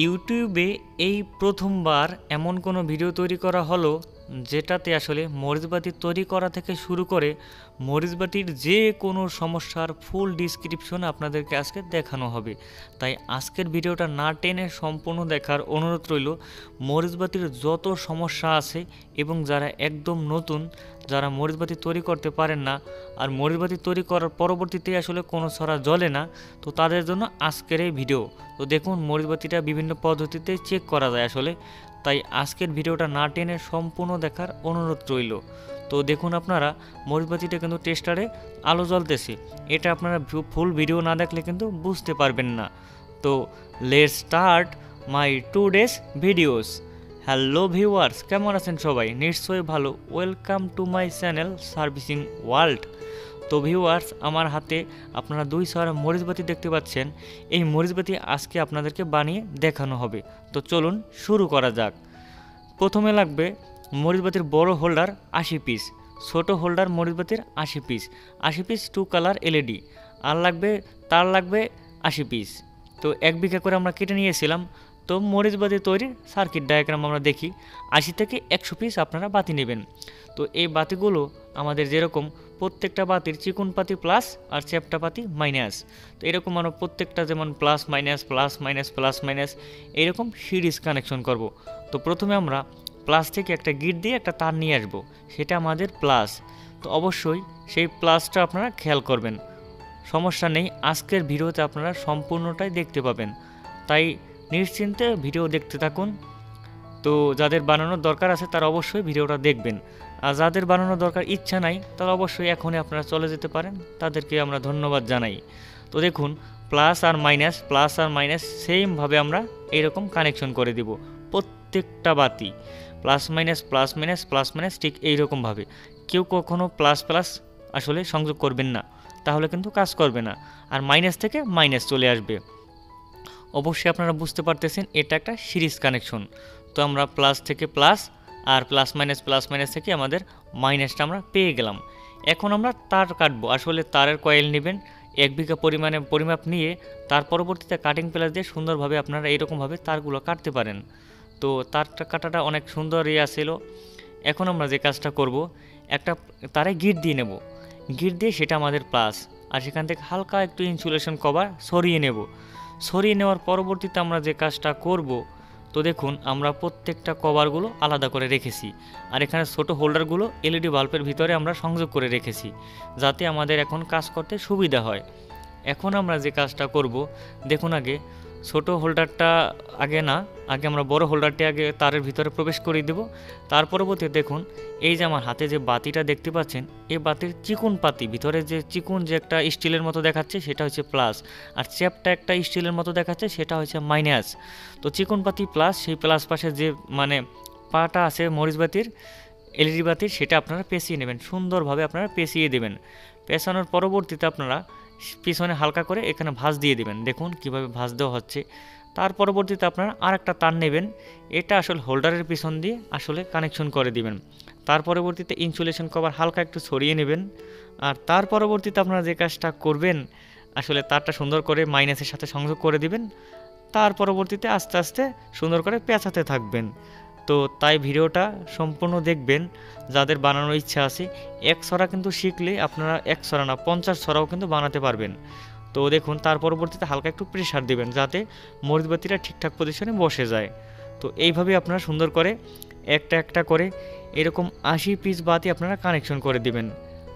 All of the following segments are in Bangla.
ইউটিউবে এই প্রথমবার এমন কোনো ভিডিও তৈরি করা হলো যেটাতে আসলে মরিচবাতি তৈরি করা থেকে শুরু করে মরিচবাতির যে কোনো সমস্যার ফুল ডিসক্রিপশন আপনাদেরকে আজকে দেখানো হবে। তাই আজকের ভিডিওটা না টেনে সম্পূর্ণ দেখার অনুরোধ রইল। মরিচবাতির যত সমস্যা আছে এবং যারা একদম নতুন, যারা মরিচবাতি তৈরি করতে পারেন না আর মরিচবাতি তৈরি করার পরবর্তীতে আসলে কোনো ছড়া জ্বলে না, তো তাদের জন্য আজকের এই ভিডিও। তো দেখুন, মরিচবাতিটা বিভিন্ন পদ্ধতিতে চেক করা যায় আসলে, তাই আজকের ভিডিওটা না টেনে সম্পূর্ণ দেখার অনুরোধ রইল। তো দেখুন, আপনারা মরিচবাতিটা কিন্তু টেস্টারে আলো জ্বলতেছে, এটা আপনারা ফুল ভিডিও না দেখলে কিন্তু বুঝতে পারবেন না। তো let's start my today's videos. Hello viewers, কেমন আছেন সবাই? নিশ্চয়ই ভালো। Welcome to my channel servicing world. তো ভিউয়ার্স, আমার হাতে আপনারা 2 ছড়া মরিচবাতি দেখতে পাচ্ছেন। এই মরিচবাতি আজকে আপনাদেরকে বানিয়ে দেখানো হবে। তো চলুন শুরু করা যাক। প্রথমে লাগবে মরিচবাতির বড় হোল্ডার 80 পিস, ছোট হোল্ডার মরিচবাতির 80 পিস, 80 পিস 2 কালার এলইডি, আর তার লাগবে 80 পিস। তো 1 বিঘা করে আমরা কেটে নিয়েছিলাম। তো মরিচবাতি তৈরির সার্কিট ডায়াগ্রাম আমরা দেখি। 80 থেকে 100 পিস আপনারা বাতি নেবেন। তো এই বাতিগুলো আমাদের যেরকম প্রত্যেকটা বাতির চিকন পাতি প্লাস আর চ্যাপ্টা পাতি মাইনাস, তো এরকম আমরা প্রত্যেকটা যেমন plus minus plus minus plus minus এইরকম সিরিজ কানেকশন করব। তো প্রথমে আমরা প্লাস থেকে একটা গিট দিয়ে একটা তার নিয়ে আসবো, সেটা আমাদের প্লাস। তো অবশ্যই সেই প্লাসটা আপনারা খেয়াল করবেন, সমস্যা নেই, আজকের ভিডিওতে আপনারা সম্পূর্ণটাই দেখতে পাবেন, তাই নিশ্চিন্তে ভিডিও দেখতে থাকুন। তো যাদের বানানোর দরকার আছে তারা অবশ্যই ভিডিওটা দেখবেন, আর যাদের বানানোর দরকার ইচ্ছা নাই তারা অবশ্যই এখনই আপনারা চলে যেতে পারেন, তাদেরকে আমরা ধন্যবাদ জানাই। তো দেখুন, প্লাস আর মাইনাস সেমভাবে আমরা এইরকম কানেকশন করে দিব প্রত্যেকটা বাতি, প্লাস মাইনাস ঠিক এইরকমভাবে। কেউ কখনো প্লাস প্লাস আসলে সংযোগ করবেন না, তাহলে কিন্তু কাজ করবে না, আর মাইনাস থেকে মাইনাস চলে আসবে। অবশ্যই আপনারা বুঝতে পারতেছেন এটা একটা সিরিজ কানেকশন। তো আমরা প্লাস থেকে প্লাস আর প্লাস মাইনাস থেকে আমাদের মাইনাসটা আমরা পেয়ে গেলাম। এখন আমরা তার কাটবো। আসলে তারের কয়েল নেবেন 1 বিঘা পরিমাণে পরিমাপ নিয়ে, তার পরবর্তীতে কাটিং প্লাস দিয়ে সুন্দরভাবে আপনারা এইরকমভাবে তারগুলো কাটতে পারেন। তো তারটা কাটাটা অনেক সুন্দর ছিল। এখন আমরা যে কাজটা করব, একটা তারে গিট দিয়ে নেব, গিট দিয়ে সেটা আমাদের প্লাস, আর সেখান থেকে হালকা একটু ইনসুলেশন কভার সরিয়ে নেব। সরিয়ে নেওয়ার পরবর্তীতে আমরা যে কাজটা করব, তো দেখুন আমরা প্রত্যেকটা কভারগুলো আলাদা করে রেখেছি, আর এখানে ছোট হোল্ডারগুলো এলইডি বাল্বের ভিতরে আমরা সংযোগ করে রেখেছি, যাতে আমাদের এখন কাজ করতে সুবিধা হয়। এখন আমরা যে কাজটা করব, দেখুন আগে ছোট হোল্ডারটা আগে আমরা বড় হোল্ডারটি আগে তারের ভিতরে প্রবেশ করিয়ে দেব। তার পরবর্তীতে দেখুন, এই যে আমার হাতে যে বাতিটা দেখতে পাচ্ছেন, এই বাতির চিকন পাতি ভিতরে যে চিকন যে একটা স্টিলের মতো দেখাচ্ছে সেটা হচ্ছে প্লাস, আর চ্যাপটা একটা স্টিলের মতো দেখাচ্ছে সেটা হচ্ছে মাইনাস। তো চিকন পাতি প্লাস, সেই প্লাস পাশে যে পাটা আছে মরিচবাতির এলইডি বাতির, সেটা আপনারা পেঁচিয়ে নেবেন, সুন্দরভাবে আপনারা পেঁচিয়ে দেবেন। পেঁচানোর পরবর্তীতে আপনারা পিছনে হালকা করে এখানে ভাঁজ দিয়ে দেবেন। দেখুন কিভাবে ভাঁজ দেওয়া হচ্ছে। তার পরবর্তীতে আপনারা আর একটা তার নেবেন, এটা আসলে হোল্ডারের পিছন দিয়ে আসলে কানেকশন করে দিবেন। তার পরবর্তীতে ইনসুলেশন কভার হালকা একটু ছড়িয়ে নেবেন, আর তার পরবর্তীতে আপনারা যে কাজটা করবেন, আসলে তারটা সুন্দর করে মাইনাসের সাথে সংযোগ করে দিবেন। তার পরবর্তীতে আস্তে আস্তে সুন্দর করে পেঁচাতে থাকবেন। তো তাই ভিডিওটা সম্পূর্ণ দেখবেন, যাদের বানানোর ইচ্ছা আছে। 1 ছড়া কিন্তু শিখলে আপনারা 1 ছড়া না 50 ছড়াও কিন্তু বানাতে পারবেন। তো দেখুন, তার পরবর্তীতে হালকা একটু প্রেসার দিবেন, যাতে মরিচবাতিটা ঠিকঠাক পজিশনে বসে যায়। তো এইভাবে আপনারা সুন্দর করে একটা একটা করে এরকম 80 পিস বাতি আপনারা কানেকশন করে দিবেন।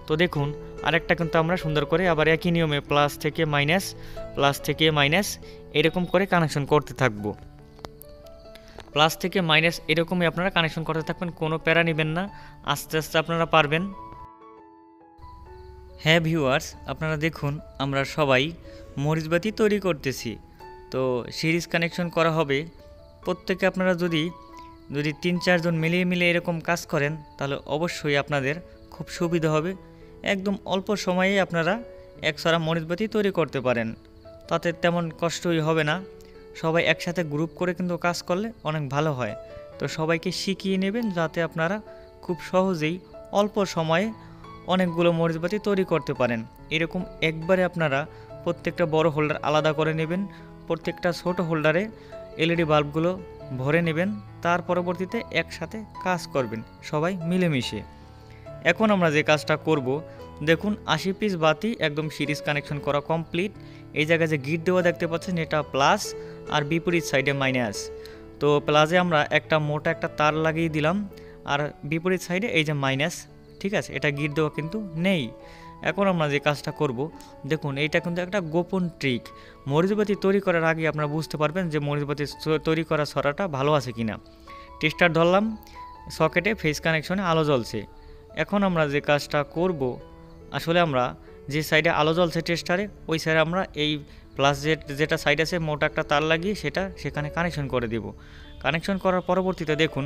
তো দেখুন, আরেকটা কিন্তু আমরা সুন্দর করে আবার একই নিয়মে প্লাস থেকে মাইনাস এরকম করে কানেকশন করতে থাকবো। প্লাস থেকে মাইনাস এরকমই আপনারা কানেকশন করতে থাকবেন, কোনো প্যারা নেবেন না, আস্তে আস্তে আপনারা পারবেন। হ্যাঁ ভিউয়ার্স, আপনারা দেখুন আমরা সবাই মরিচবাতি তৈরি করতেছি। তো সিরিজ কানেকশন করা হবে। প্রত্যেকে আপনারা যদি 3-4 জন মিলিয়ে এরকম কাজ করেন, তাহলে অবশ্যই আপনাদের খুব সুবিধা হবে। একদম অল্প সময়ে আপনারা 1 ছড়া মরিচবাতি তৈরি করতে পারেন, তাতে তেমন কষ্টই হবে না। সবাই একসাথে গ্রুপ করে কিন্তু কাজ করলে অনেক ভালো হয়। তো সবাইকে শিখিয়ে নেবেন, যাতে আপনারা খুব সহজেই অল্প সময়ে অনেকগুলো মরিচবাতি তৈরি করতে পারেন। এরকম একবারে আপনারা প্রত্যেকটা বড় হোল্ডার আলাদা করে নেবেন, প্রত্যেকটা ছোট হোল্ডারে এলইডি বাল্বগুলো ভরে নেবেন, তার পরবর্তীতে একসাথে কাজ করবেন সবাই মিলেমিশে। এখন আমরা যে কাজটা করব, দেখুন 80 পিস বাতি একদম সিরিজ কানেকশন করা কমপ্লিট। এই জায়গায় যে গিট দেওয়া দেখতে পাচ্ছেন এটা প্লাস আর বিপরীত সাইডে মাইনাস। তো প্লাসে আমরা একটা মোটা একটা তার লাগিয়ে দিলাম, আর বিপরীত সাইডে এই যে মাইনাস, ঠিক আছে, এটা গিট দেওয়া কিন্তু নেই। এখন আমরা যে কাজটা করব, দেখুন এইটা কিন্তু একটা গোপন ট্রিক। মরিচবাতি তৈরি করার আগে আপনারা বুঝতে পারবেন যে মরিচবাতি তৈরি করা ছড়াটা ভালো আছে কিনা। টেস্টার ধরলাম, সকেটে ফেস কানেকশনে আলো জ্বলছে। এখন আমরা যে কাজটা করব, আসলে আমরা যে সাইডে আলো জ্বলছে টেস্টারে ওই সাইডে আমরা এই প্লাস যেটা সাইড আছে মোটা একটা তার লাগিয়ে সেটা সেখানে কানেকশন করে দেব। কানেকশন করার পরবর্তীতে দেখুন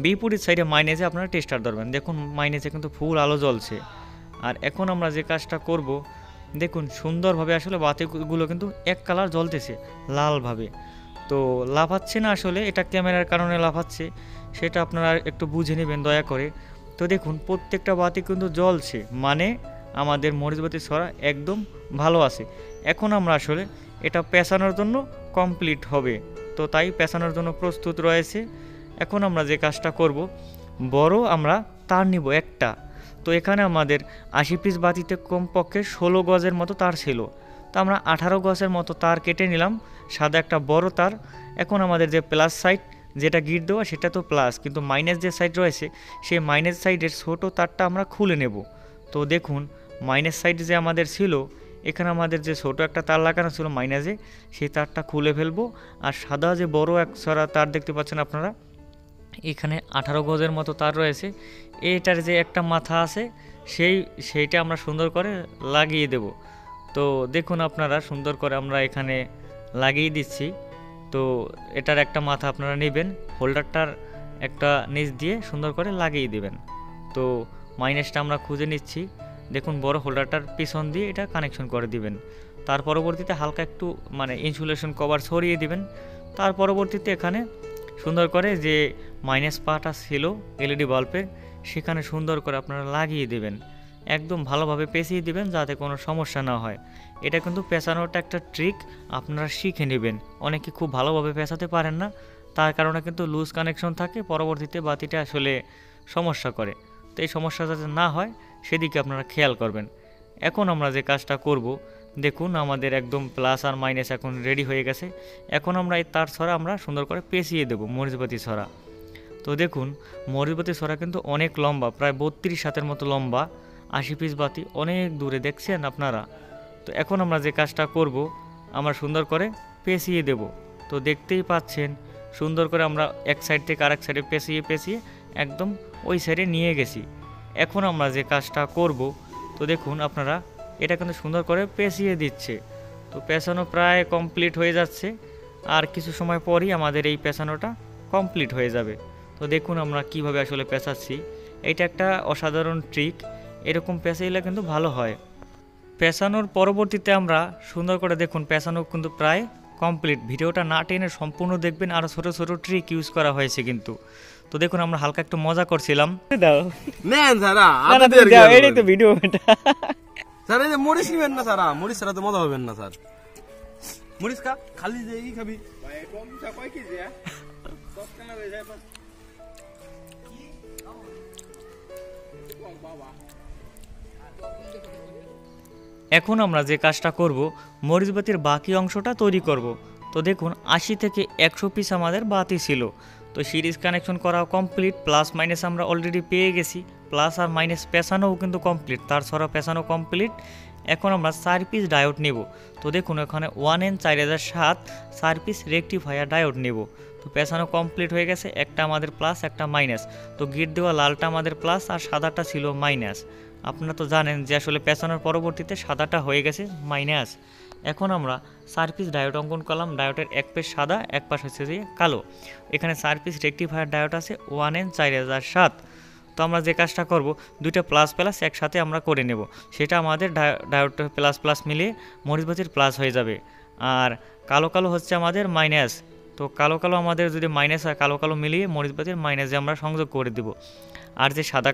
বিপরীত সাইডে মাইনাসে আপনারা টেস্টার ধরবেন, দেখুন মাইনাসে কিন্তু ফুল আলো জ্বলছে। আর এখন আমরা যে কাজটা করব, দেখুন সুন্দরভাবে আসলে বাতিগুলো কিন্তু এক কালার জ্বলতেছে লালভাবে। তো লাফাচ্ছে না, আসলে এটা ক্যামেরার কারণে লাফাচ্ছে, সেটা আপনারা একটু বুঝে নেবেন দয়া করে। তো দেখুন প্রত্যেকটা বাতি কিন্তু জ্বলছে, মানে আমাদের মরিচবাতি ছড়া একদম ভালো আছে। এখন আমরা আসলে এটা পেঁচানোর জন্য কমপ্লিট হবে, তো তাই পেঁচানোর জন্য প্রস্তুত রয়েছে। এখন আমরা যে কাজটা করব, বড় আমরা তার নিব একটা। তো এখানে আমাদের 80 পিস বাতিতে কমপক্ষে 16 গজের মতো তার ছিল, তো আমরা 18 গজের মতো তার কেটে নিলাম, সাদা একটা বড় তার। এখন আমাদের যে প্লাস সাইড যেটা গিট দেওয়া সেটা তো প্লাস, কিন্তু মাইনাস যে সাইড রয়েছে সেই মাইনাস সাইডের ছোট তারটা আমরা খুলে নেব। তো দেখুন মাইনাস সাইড যে আমাদের ছিল, এখানে আমাদের যে ছোট একটা তার লাগানো ছিল মাইনাসে, সেই তারটা খুলে ফেলবো। আর সাদা যে বড় এক ছড়া তার দেখতে পাচ্ছেন আপনারা, এখানে 18 গজের মতো তার রয়েছে, এইটার যে একটা মাথা আছে সেইটা আমরা সুন্দর করে লাগিয়ে দেব। তো দেখুন আপনারা সুন্দর করে আমরা এখানে লাগিয়ে দিচ্ছি। তো এটার একটা মাথা আপনারা নেবেন, হোল্ডারটার একটা নিচ দিয়ে সুন্দর করে লাগিয়ে দেবেন। তো মাইনাসটা আমরা খুঁজে নিচ্ছি, দেখুন বড় হোল্ডারটার পিছন দিয়ে এটা কানেকশন করে দিবেন। তার পরবর্তীতে হালকা একটু মানে ইনসুলেশন কভার সরিয়ে দিবেন। তার পরবর্তীতে এখানে সুন্দর করে যে মাইনাস পাটা ছিল এলইডি বাল্বের, সেখানে সুন্দর করে আপনারা লাগিয়ে দেবেন, একদম ভালোভাবে পেঁচিয়ে দিবেন যাতে কোনো সমস্যা না হয়। এটা কিন্তু পেঁচানোটা একটা ট্রিক, আপনারা শিখে নেবেন। অনেকে খুব ভালোভাবে পেঁচাতে পারেন না, তার কারণে কিন্তু লুজ কানেকশন থাকে, পরবর্তীতে বাতিটা আসলে সমস্যা করে। তো এই সমস্যা যাতে না হয় সেদিকে আপনারা খেয়াল করবেন। এখন আমরা যে কাজটা করব, দেখুন আমাদের একদম প্লাস আর মাইনাস এখন রেডি হয়ে গেছে। এখন আমরা এই তার ছড়া আমরা সুন্দর করে পেঁচিয়ে দেবো, মরিচবাতি ছড়া। তো দেখুন মরিচবাতি ছড়া কিন্তু অনেক লম্বা, প্রায় 32 হাতের মতো লম্বা। 80 পিস বাতি অনেক দূরে দেখছেন আপনারা। তো এখন আমরা যে কাজটা করব, আমরা সুন্দর করে পেঁচিয়ে দেব। তো দেখতেই পাচ্ছেন সুন্দর করে আমরা এক সাইড থেকে আরেক সাইডে পেঁচিয়ে একদম ওই সাইডে নিয়ে গেছি। এখন আমরা যে কাজটা করব, তো দেখুন আপনারা এটা কিন্তু সুন্দর করে পেঁচিয়ে দিচ্ছে। তো পেঁচানো প্রায় কমপ্লিট হয়ে যাচ্ছে, আর কিছু সময় পরই আমাদের এই পেঁচানোটা কমপ্লিট হয়ে যাবে। তো দেখুন আমরা কিভাবে আসলে পেঁচাচ্ছি, এটা একটা অসাধারণ ট্রিক, এরকম পেঁচাইলে কিন্তু ভালো হয়। পেঁচানোর পরবর্তীতে আমরা সুন্দর করে দেখুন পেঁচানো কিন্তু প্রায় কমপ্লিট। ভিডিওটা না টেনে সম্পূর্ণ দেখবেন, আরও ছোটো ছোটো ট্রিক ইউজ করা হয়েছে কিন্তু। তো দেখুন আমরা হালকা একটু মজা করছিলাম। দাও এটাই তো ভিডিও, এটা স্যার এই যে মরিচ নিবেন না স্যার, মরিচ ছাড়া তো মজা হবেন না স্যার। মরিচ খা, খালি যে ই খাবি এখন আমরা যে কাজটা করব, মরিচবাতির বাকি অংশটা তৈরি করব। তো দেখুন 80 থেকে 100 পিস আমাদের বাতি ছিল, তো সিরিজ কানেকশন করা কমপ্লিট, প্লাস মাইনাস আমরা অলরেডি পেয়ে গেছি, প্লাস আর মাইনাস পেঁচানোও কিন্তু কমপ্লিট, তার ছড়া পেঁচানো কমপ্লিট। এখন আমরা 4 পিস ডায়োড নেব। তো দেখুন এখানে 1N4007 4 পিস রেকটিফায়ার ডায়োড নেব। তো পেঁচানো কমপ্লিট হয়ে গেছে, একটা আমাদের প্লাস একটা মাইনাস। তো গিট দেওয়া লালটা আমাদের প্লাস আর সাদাটা ছিল মাইনাস। আপনারা তো জানেন যে আসলে পেঁচানোর পরবর্তীতে সাদাটা হয়ে গেছে মাইনাস। এখন আমরা 4 পিস ডায়োড অঙ্কন করলাম, ডায়োডের এক পাশ সাদা এক পাশ হচ্ছে যে কালো। এখানে 4 পিস রেকটিফায়ার ডায়োড আছে 1N4007। তো আমরা যে কাজটা করব, দুইটা প্লাস প্লাস একসাথে আমরা করে নেব, সেটা আমাদের ডায়োড প্লাস প্লাস মিলিয়ে মরিচবাতির প্লাস হয়ে যাবে। আর কালো কালো হচ্ছে আমাদের মাইনাস। তো কালো কালো আমাদের যদি মাইনাস হয়, কালো কালো মিলিয়ে মরিচবাতির মাইনাসে আমরা সংযোগ করে দেব। আর যে সাদা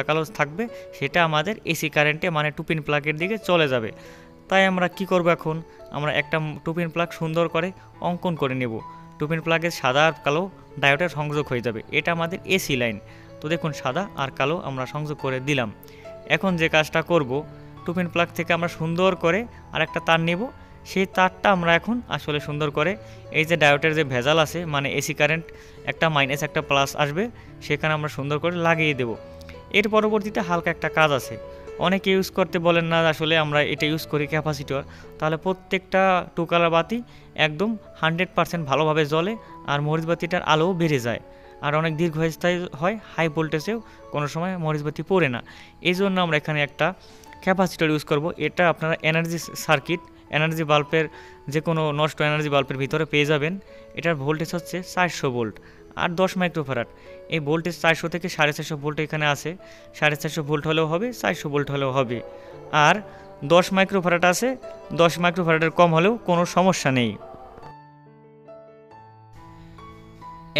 কালো থাকবে সেটা আমাদের এসি কারেন্টে মানে টুপিন প্লাগের দিকে চলে যাবে। তাই আমরা কি করব, এখন আমরা একটা টুপিন প্লাগ সুন্দর করে অঙ্কন করে নেব। টুপিন প্লাগের সাদা আর কালো ডায়োডের সংযোগ হয়ে যাবে। এটা আমাদের এসি লাইন। তো দেখুন সাদা আর কালো আমরা সংযোগ করে দিলাম। এখন যে কাজটা করব, টুপিন প্লাগ থেকে আমরা সুন্দর করে আরেকটা তার নেব। সেই তারটা আমরা এখন আসলে সুন্দর করে এই যে ডায়োডের যে ভেজাল আছে, মানে এসি কারেন্ট একটা মাইনাস একটা প্লাস আসবে, সেখানে আমরা সুন্দর করে লাগিয়ে দেব। এর পরবর্তীতে হালকা একটা কাজ আছে, অনেকে ইউজ করতে বলেন না, আসলে আমরা এটা ইউজ করি ক্যাপাসিটর। তাহলে প্রত্যেকটা টু কালার বাতি একদম 100% ভালোভাবে জ্বলে আর মরিচবাতিটার আলোও বেড়ে যায়, আর অনেক দীর্ঘস্থায়ী হয়, হাই ভোল্টেজেও কোনো সময় মরিচবাতি পড়ে না। এই জন্য আমরা এখানে একটা ক্যাপাসিটর ইউজ করব। এটা আপনারা এনার্জি সার্কিট, এনার্জি বাল্বের যে কোনো নষ্ট এনার্জি বাল্বের ভিতরে পেয়ে যাবেন। এটার ভোল্টেজ হচ্ছে 400 ভোল্ট আর 10 মাইক্রোফ্যারাড। এই ভোল্টেজ 400 থেকে 450 ভোল্ট এখানে আছে। 450 ভোল্ট হলেও হবে, 400 ভোল্ট হলেও হবে। আর 10 মাইক্রোফ্যারাড আছে, 10 মাইক্রোফ্যারাডের কম হলেও কোনো সমস্যা নেই।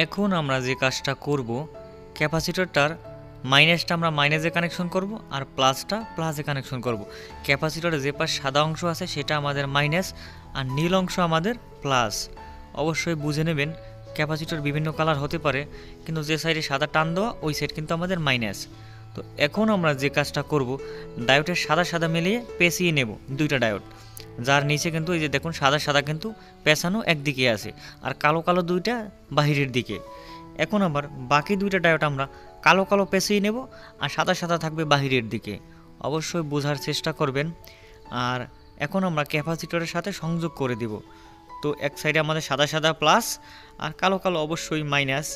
এখন আমরা যে কাজটা করব, ক্যাপাসিটরটার মাইনাসটা আমরা মাইনাসে কানেকশন করব আর প্লাসটা প্লাসে কানেকশন করব। ক্যাপাসিটরের যে পাশ সাদা অংশ আছে সেটা আমাদের মাইনাস আর নীল অংশ আমাদের প্লাস। অবশ্যই বুঝে নেবেন, ক্যাপাসিটর বিভিন্ন কালার হতে পারে, কিন্তু যে সাইডে সাদা টান দেওয়া ওই সাইড কিন্তু আমাদের মাইনাস। তো এখন আমরা যে কাজটা করব, ডায়োডের সাদা সাদা মিলিয়ে পেঁচিয়ে নেব দুইটা ডায়োড, যার নিচে কিন্তু এই যে দেখুন সাদা সাদা কিন্তু পেঁচানো একদিকে আছে আর কালো কালো দুইটা বাহিরের দিকে। এখন আবার বাকি দুইটা ডায়োড আমরা কালো কালো পেঁচিয়ে নেব আর সাদা সাদা থাকবে বাহিরের দিকে। অবশ্যই বোঝার চেষ্টা করবেন। আর এখন আমরা ক্যাপাসিটরের সাথে সংযোগ করে দেব। তো এক সাইডে আমাদের সাদা সাদা প্লাস আর কালো কালো অবশ্যই মাইনাস,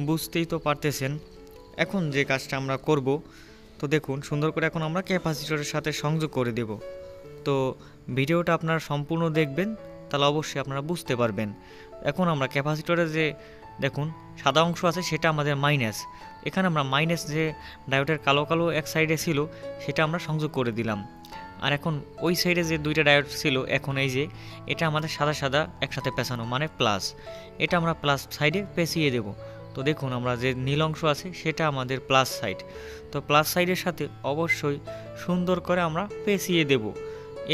বুঝতেই তো পারতেছেন। এখন যে কাজটা আমরা করব, তো দেখুন সুন্দর করে এখন আমরা ক্যাপাসিটরের সাথে সংযোগ করে দেব। তো ভিডিওটা আপনারা সম্পূর্ণ দেখবেন, তাহলে অবশ্যই আপনারা বুঝতে পারবেন। এখন আমরা ক্যাপাসিটরের যে দেখুন সাদা অংশ আছে সেটা আমাদের মাইনাস। এখানে আমরা মাইনাস যে ডায়োডের কালো কালো এক সাইডে ছিল সেটা আমরা সংযোগ করে দিলাম। আর এখন ওই সাইডে যে দুইটা ডায়োড ছিল, এখন এই যে এটা আমাদের সাদা সাদা একসাথে পেঁচানো মানে প্লাস, এটা আমরা প্লাস সাইডে পেঁচিয়ে দেব। তো দেখুন আমরা যে নীল অংশ আছে সেটা আমাদের প্লাস সাইড। তো প্লাস সাইডের সাথে অবশ্যই সুন্দর করে আমরা পেঁচিয়ে দেব।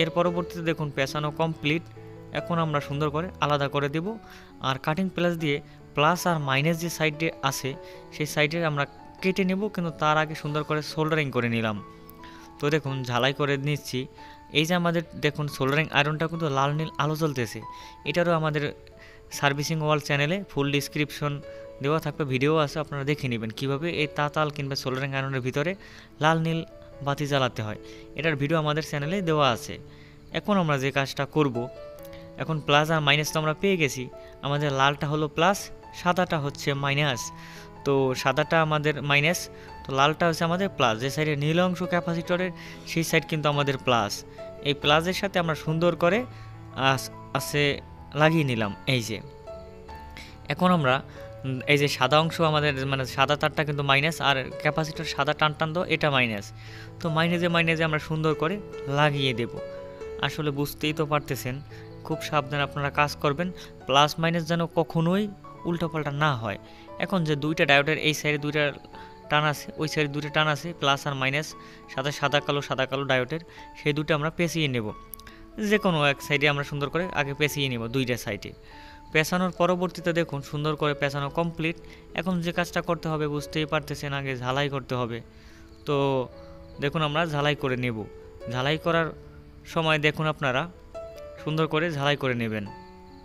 এর পরবর্তীতে দেখুন পেঁচানো কমপ্লিট। এখন আমরা সুন্দর করে আলাদা করে দেব আর কাটিং প্লাস দিয়ে প্লাস আর মাইনাস যে সাইডে আছে সেই সাইডে আমরা কেটে নেব, কিন্তু তার আগে সুন্দর করে সোল্ডারিং করে নিলাম। তো দেখুন ঝালাই করে নিচ্ছি। এই যে আমাদের দেখুন সোল্ডারিং আয়রনটা কিন্তু লাল নীল আলো জ্বলতেছে। এটারও আমাদের সার্ভিসিং ওয়ার্ল্ড চ্যানেলে ফুল ডিসক্রিপশন দেওয়া থাকবে, ভিডিও আছে, আপনারা দেখে নেবেন কীভাবে এই তাতাল কিংবা সোল্ডারিং আয়রনের ভিতরে লাল নীল বাতি জ্বালাতে হয়। এটার ভিডিও আমাদের চ্যানেলে দেওয়া আছে। এখন আমরা যে কাজটা করব, এখন প্লাস আর মাইনাস তো আমরা পেয়ে গেছি। আমাদের লালটা হলো প্লাস, সাদাটা হচ্ছে মাইনাস। তো সাদাটা আমাদের মাইনাস, তো লালটা হচ্ছে আমাদের প্লাস। যে সাইডে নীল অংশ ক্যাপাসিটরের সেই সাইড কিন্তু আমাদের প্লাস। এই প্লাসের সাথে আমরা সুন্দর করে আছে লাগিয়ে নিলাম। এই যে এখন আমরা এই যে সাদা অংশ আমাদের মানে সাদা তারটা কিন্তু মাইনাস আর ক্যাপাসিটর সাদা টান টান দাও এটা মাইনাস। তো মাইনাসে আমরা সুন্দর করে লাগিয়ে দেব। আসলে বুঝতেই তো পারতেছেন, খুব সাবধানে আপনারা কাজ করবেন, প্লাস মাইনাস যেন কখনোই উল্টোপাল্টা না হয়। এখন যে দুইটা ডায়োডের এই সাইডে দুইটা টান আছে, ওই সাইডে দুইটা টান আছে, প্লাস আর মাইনাস সাদা সাদা কালো ডায়োডের, সেই দুটো আমরা পেঁচিয়ে নেব। যে কোনো এক সাইডে আমরা সুন্দর করে আগে পেঁচিয়ে নেব দুইটা সাইডে। পেঁচানোর পরবর্তীতে দেখুন সুন্দর করে পেঁচানো কমপ্লিট। এখন যে কাজটা করতে হবে বুঝতেই পারতেছেন, আগে ঝালাই করতে হবে। তো দেখুন আমরা ঝালাই করে নেব। ঝালাই করার সময় দেখুন আপনারা সুন্দর করে ঝালাই করে নেবেন।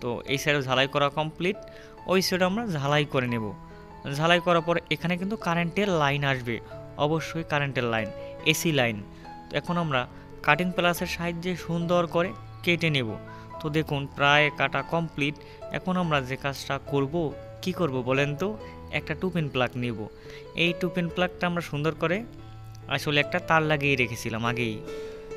তো এই সাইডে ঝালাই করা কমপ্লিট, ওই সাইডে আমরা ঝালাই করে নেব। ঝালাই করার পর এখানে কিন্তু কারেন্টের লাইন আসবে, অবশ্যই কারেন্টের লাইন, এসি লাইন। তো এখন আমরা কাটিং প্লাসের সাহায্যে সুন্দর করে কেটে নেব। তো দেখুন প্রায় কাটা কমপ্লিট। এখন আমরা যে কাজটা করব, কি করব বলেন তো, একটা টুপিন প্লাগ নেব। এই টুপিন প্লাগটা আমরা সুন্দর করে আসলে একটা তার লাগিয়ে রেখেছিলাম আগেই।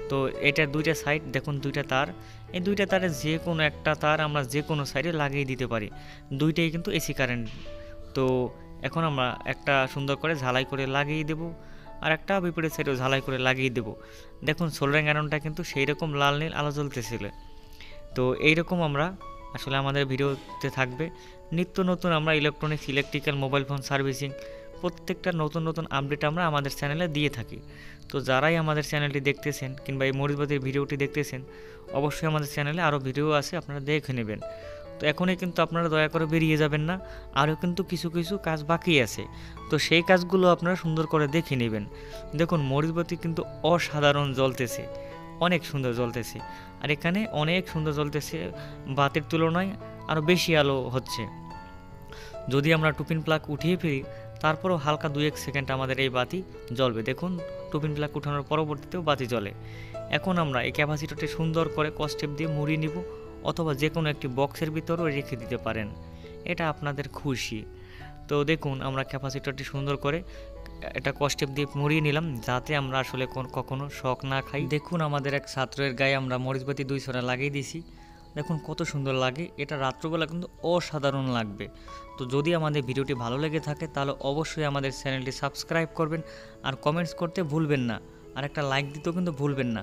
তো এটা দুইটা সাইড দেখুন দুইটা তার, এই দুইটা তারে যে কোনো একটা তার আমরা যে কোনো সাইডে লাগিয়ে দিতে পারি, দুইটাই কিন্তু এসি কারেন্ট। তো এখন আমরা একটা সুন্দর করে ঝালাই করে লাগিয়ে দেব আর একটা বিপরীত সাইডেও ঝালাই করে লাগিয়ে দেব। দেখুন সোল্ডারিং আয়রনটা কিন্তু সেই রকম লাল নীল আলো জ্বলতেছিল। তো এইরকম আমরা আসলে আমাদের ভিডিওতে থাকবে নিত্য নতুন আমরা ইলেকট্রিক্যাল মোবাইল ফোন সার্ভিসিং প্রত্যেকটা নতুন আপডেট আমরা আমাদের চ্যানেলে দিয়ে থাকি। তো যারাই আমাদের চ্যানেলটি দেখতেছেন কিংবা এই মরিচবাতির ভিডিওটি দেখতেছেন, অবশ্যই আমাদের চ্যানেলে আরও ভিডিও আছে, আপনারা দেখে নেবেন। তো এখনই কিন্তু আপনারা দয়া করে বেরিয়ে যাবেন না, আরও কিন্তু কিছু কিছু কাজ বাকি আছে। তো সেই কাজগুলো আপনারা সুন্দর করে দেখে নেবেন। দেখুন মরিচবাতি কিন্তু অসাধারণ জ্বলতেছে, অনেক সুন্দর জ্বলতেছে, আর এখানে অনেক সুন্দর জ্বলতেছে, বাতির তুলনায় আরও বেশি আলো হচ্ছে। যদি আমরা টুপিন প্লাগ উঠিয়ে ফেলি তারপরও হালকা 2-1 সেকেন্ড আমাদের এই বাতি জ্বলবে। দেখুন টুপিন প্লাগ উঠানোর পরবর্তীতেও বাতি জ্বলে। এখন আমরা এই ক্যাপাসিটরটি সুন্দর করে কস্টেপ দিয়ে মুড়িয়ে নিব, অথবা যে কোনো একটি বক্সের ভিতরেও রেখে দিতে পারেন, এটা আপনাদের খুশি। তো দেখুন আমরা ক্যাপাসিটরটি সুন্দর করে এটা কস্টেপ দিয়ে মুড়িয়ে নিলাম, যাতে আমরা আসলে কখনো শক না খাই। দেখুন আমাদের এক ছাত্রের গায়ে আমরা মরিচবাতি 2 ছড়া লাগিয়ে দিয়েছি, দেখুন কত সুন্দর লাগে, এটা রাত্রবেলা কিন্তু অসাধারণ লাগবে। তো যদি আমাদের ভিডিওটি ভালো লেগে থাকে তাহলে অবশ্যই আমাদের চ্যানেলটি সাবস্ক্রাইব করবেন, আর কমেন্টস করতে ভুলবেন না, আর একটা লাইক দিতেও কিন্তু ভুলবেন না।